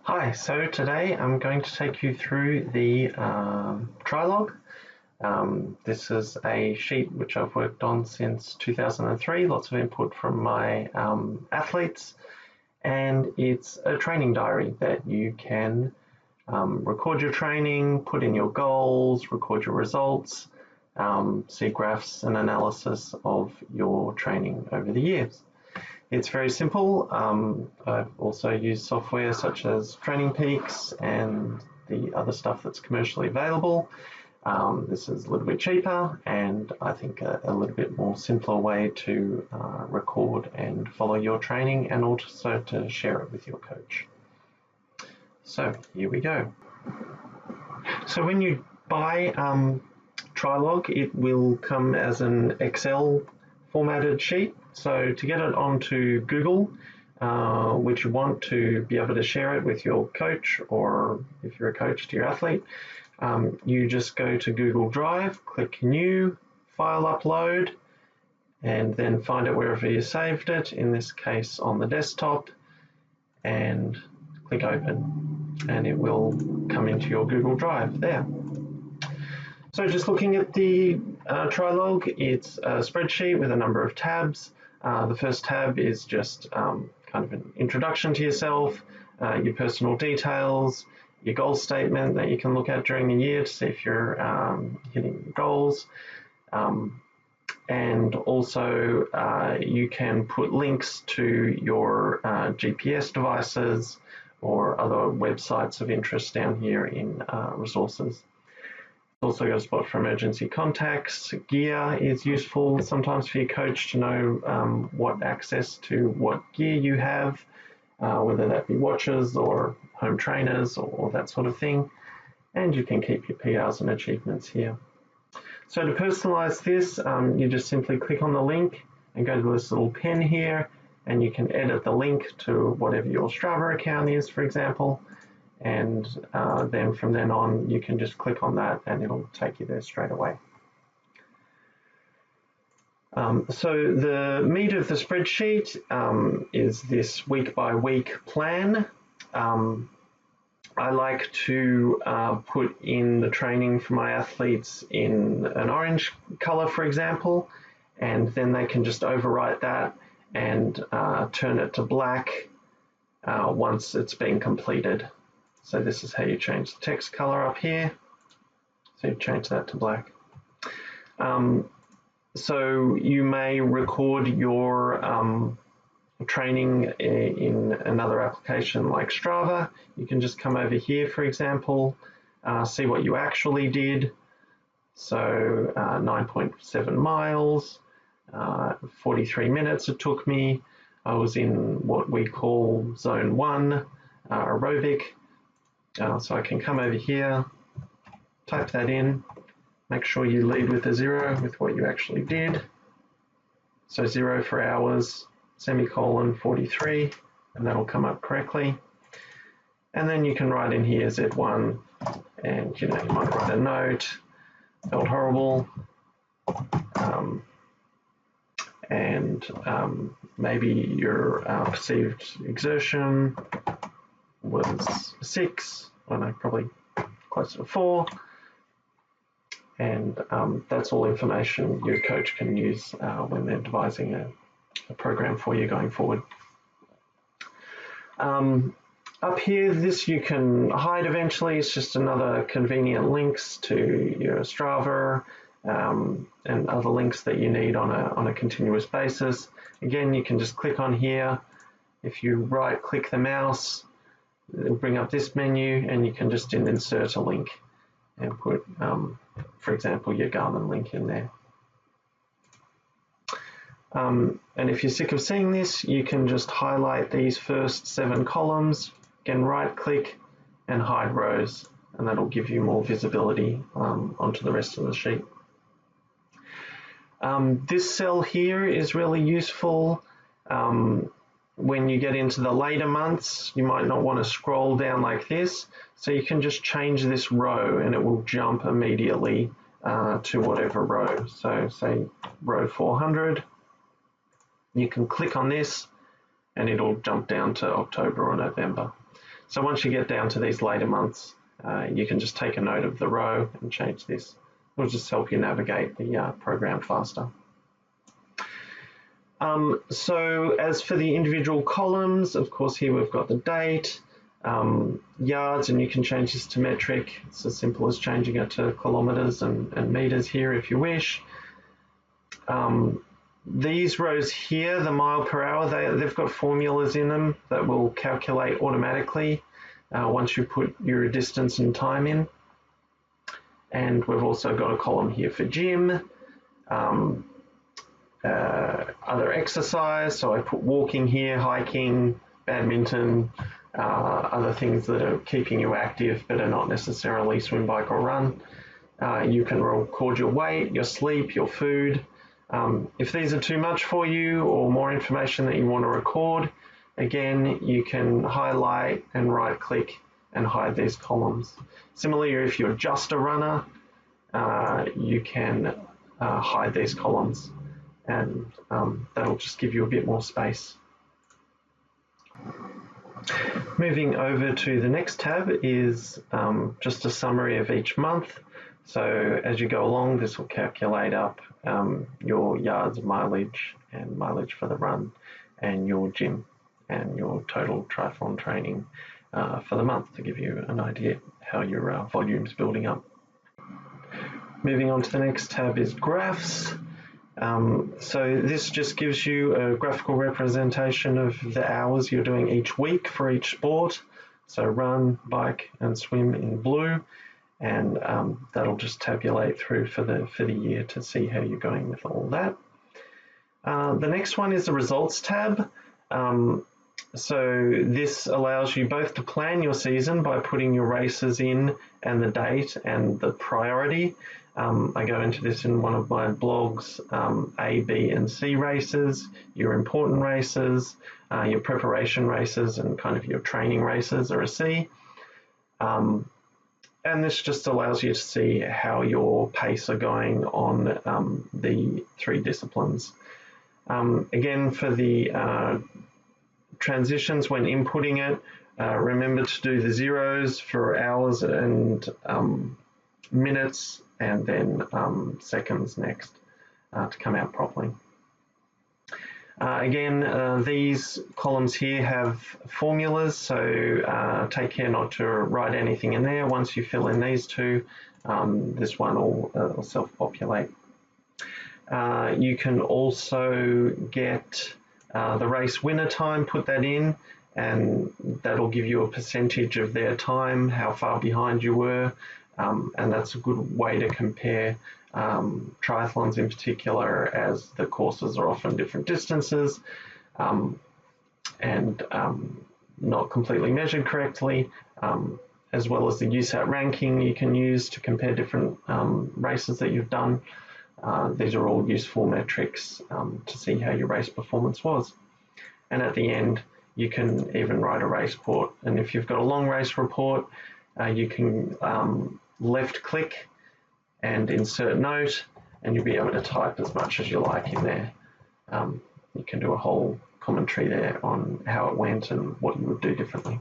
Hi, so today I'm going to take you through the TriLog. This is a sheet which I've worked on since 2003, lots of input from my athletes, and it's a training diary that you can record your training, put in your goals, record your results, see graphs and analysis of your training over the years. It's very simple. I've also used software such as Training Peaks and the other stuff that's commercially available. This is a little bit cheaper and I think a little bit more simpler way to record and follow your training and also to share it with your coach. So here we go. So when you buy TriLog, it will come as an Excel formatted sheet. So to get it onto Google, which you want to be able to share it with your coach, or if you're a coach, to your athlete, you just go to Google Drive, click New, File Upload, and then find it wherever you saved it, in this case on the desktop, and click Open, and it will come into your Google Drive there. So just looking at the TriLog, it's a spreadsheet with a number of tabs. The first tab is just kind of an introduction to yourself, your personal details, your goal statement that you can look at during the year to see if you're hitting your goals. And also you can put links to your GPS devices or other websites of interest down here in resources. Also got a spot for emergency contacts. Gear is useful sometimes for your coach to know what access to what gear you have, whether that be watches or home trainers or that sort of thing. And you can keep your PRs and achievements here. So to personalize this, you just simply click on the link and go to this little pen here, and you can edit the link to whatever your Strava account is, for example. And then from then on you can just click on that and it'll take you there straight away. So the meat of the spreadsheet is this week by week plan. I like to put in the training for my athletes in an orange color, for example, and then they can just overwrite that and turn it to black once it's been completed. So this is how you change the text color up here. So you change that to black. So you may record your training in another application like Strava. You can just come over here, for example, see what you actually did. So 9.7 miles, 43 minutes it took me. I was in what we call zone 1, aerobic. So I can come over here, type that in, make sure you lead with a 0 with what you actually did. So 0 for hours, semicolon 43, and that'll come up correctly. And then you can write in here Z1, and you might write a note, felt horrible, and maybe your perceived exertion was 6, well no, probably closer to 4, and that's all information your coach can use when they're devising a program for you going forward. Up here, this you can hide eventually. It's just another convenient links to your Strava and other links that you need on a continuous basis. Again, you can just click on here. If you right click the mouse, it'll bring up this menu and you can just insert a link and put, for example, your Garmin link in there. And if you're sick of seeing this, you can just highlight these first 7 columns, again right click and hide rows, and that'll give you more visibility onto the rest of the sheet. This cell here is really useful. When you get into the later months, you might not want to scroll down like this, so you can just change this row and it will jump immediately to whatever row. So say row 400, you can click on this and it'll jump down to October or November. So once you get down to these later months, you can just take a note of the row and change this. It'll just help you navigate the program faster. So as for the individual columns, of course, here we've got the date, yards, and you can change this to metric. It's as simple as changing it to kilometers and meters here if you wish. These rows here, the mile per hour, they've got formulas in them that will calculate automatically once you put your distance and time in. And we've also got a column here for gym, other exercise. So I put walking here, hiking, badminton, other things that are keeping you active but are not necessarily swim, bike or run. You can record your weight, your sleep, your food. If these are too much for you or more information that you want to record, again, you can highlight and right click and hide these columns. Similarly, if you're just a runner, you can hide these columns, and that'll just give you a bit more space. Moving over to the next tab is just a summary of each month. So as you go along, this will calculate up your yards, mileage, and mileage for the run, and your gym, and your total triathlon training for the month, to give you an idea how your volume's building up. Moving on to the next tab is graphs. So this just gives you a graphical representation of the hours you're doing each week for each sport. So run, bike, and swim in blue, and that'll just tabulate through for the year to see how you're going with all that. The next one is the results tab. So this allows you both to plan your season by putting your races in and the date and the priority. I go into this in one of my blogs, A, B, and C races, your important races, your preparation races, and kind of your training races are a C. And this just allows you to see how your pace are going on the three disciplines. Again, for the transitions when inputting it, remember to do the zeros for hours and minutes, and then seconds next to come out properly. Again, these columns here have formulas, so take care not to write anything in there. Once you fill in these two, this one will self-populate. You can also get the race winner time, put that in, and that'll give you a percentage of their time, how far behind you were, and that's a good way to compare triathlons in particular, as the courses are often different distances and not completely measured correctly, as well as the USAT ranking you can use to compare different races that you've done. These are all useful metrics to see how your race performance was. And at the end, you can even write a race report. And if you've got a long race report, you can left click and insert note, and you'll be able to type as much as you like in there. You can do a whole commentary there on how it went and what you would do differently.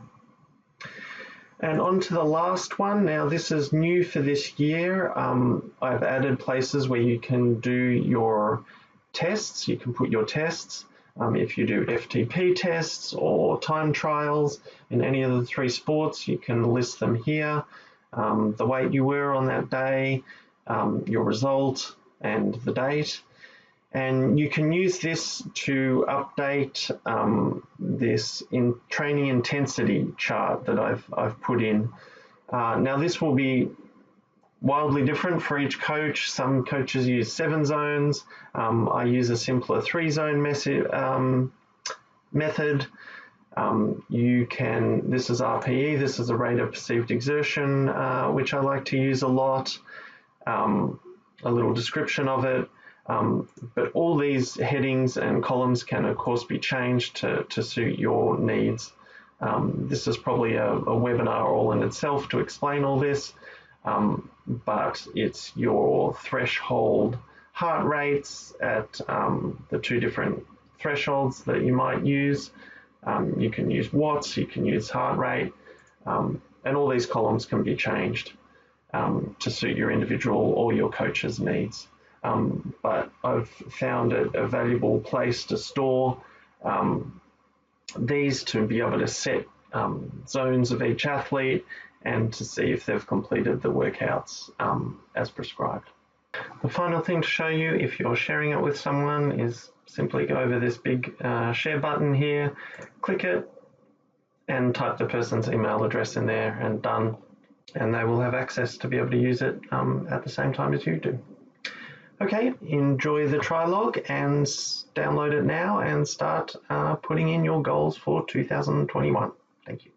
And on to the last one. Now, this is new for this year. I've added places where you can do your tests. You can put your tests. If you do FTP tests or time trials in any of the three sports, you can list them here. The weight you were on that day, your result, and the date. And you can use this to update this training intensity chart that I've put in. Now this will be wildly different for each coach. Some coaches use 7 zones. I use a simpler 3-zone method. This is RPE, this is a rate of perceived exertion, which I like to use a lot. A little description of it. But all these headings and columns can of course be changed to suit your needs. This is probably a webinar all in itself to explain all this, but it's your threshold heart rates at the 2 different thresholds that you might use. You can use watts, you can use heart rate, And all these columns can be changed to suit your individual or your coach's needs. But I've found it a valuable place to store these, to be able to set zones of each athlete and to see if they've completed the workouts as prescribed. The final thing to show you if you're sharing it with someone is simply go over this big share button here, click it, and type the person's email address in there, and done. And they will have access to be able to use it at the same time as you do. Okay, enjoy the TriLog and download it now and start putting in your goals for 2021. Thank you.